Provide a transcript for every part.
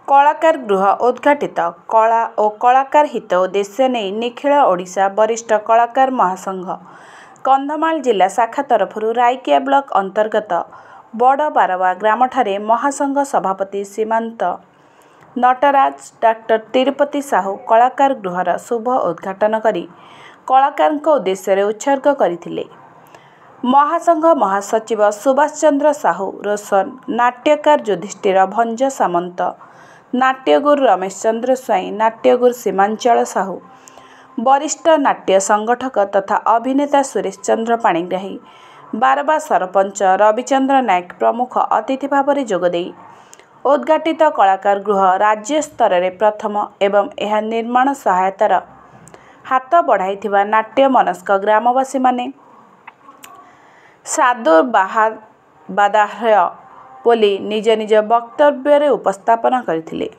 कलाकार गृह उद्घाटित कला और कलाकार हित उद्देश्य नहीं निखिल ओडिशा वरिष्ठ कलाकार महासंघ कंधमाल जिला शाखा तरफ राइकिया ब्लॉक अंतर्गत बड़ बारवा ग्राम ठारे महासंघ सभापति सीमांत नटराज डॉक्टर तिरुपति साहू कलाकार गृहर शुभ उद्घाटन करी कलाकार उद्देश्य उत्सर्ग करथिले। महासंघ महासचिव सुभाष चंद्र साहू रोशन, नाट्यकार युधिष्ठिर भंज सामंत, नाट्यगुरु रमेश चंद्र स्वाई, नाट्यगुरु सीमांचल साहू, वरिष्ठ नाट्य संगठक तथा अभिनेता सुरेश चंद्र पाणिग्राही, बारवा सरपंच रविचंद्र नायक प्रमुख अतिथि भाव में जोगदे उद्घाटित कलाकार गृह राज्य स्तर में प्रथम एवं यह निर्माण सहायतार हाथ बढ़ाई नाट्य मनस्क ग्रामवासी माने साधुबादाह्य बोली निज निज वक्तव्य उपस्थापन करथिले।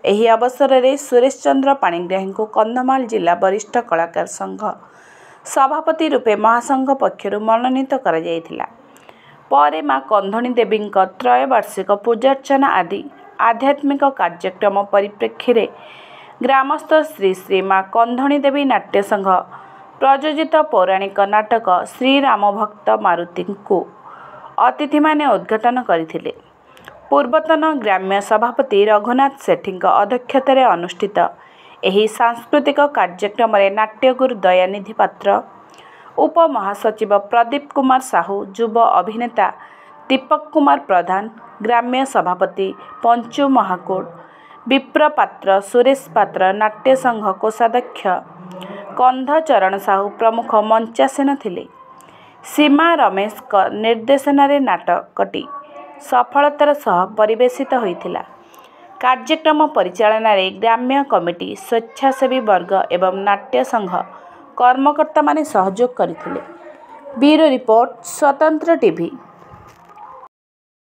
एही अवसर में सुरेश चंद्र पाणिग्राही को कंधमाल जिला वरिष्ठ कलाकार संघ सभापति रूपे महासंघ पक्षर मनोनीत करा जायथिला। परे मां कंधणी देवी त्रयवार्षिक पूजार्चना आदि आध्यात्मिक कार्यक्रम परिप्रेक्षी में ग्रामस्थ श्री श्री मां कंधणी देवी नाट्य संघ प्रयोजित पौराणिक नाटक श्रीराम भक्त मारुति को अतिथि माने उद्घाटन करथिले। पूर्वतन ग्राम्य सभापति रघुनाथ सेठी अध्यक्षतार अनुष्ठित एही सांस्कृतिक कार्यक्रम में नाट्यगुरु दयानिधि पात्र, उपमहासचिव प्रदीप कुमार साहू, युव अभिनेता दीपक कुमार प्रधान, ग्राम्य सभापति पंचु महाकोट, विप्र पात्र, सुरेश पात्र, नाट्य संघ कोषाध्यक्ष कंधचरण साहू प्रमुख मंचासीन थिले। सीमा रमेश निर्देशन नाटकटी सफलतार सह परिवेशित होइथिला। कार्यक्रम परिचालना रे ग्राम्य कमिटी, स्वेच्छासेवी वर्ग एवं नाट्य संघ कर्मकर्ता माने सहयोग करथिले। ब्यूरो रिपोर्ट स्वतंत्र टीवी।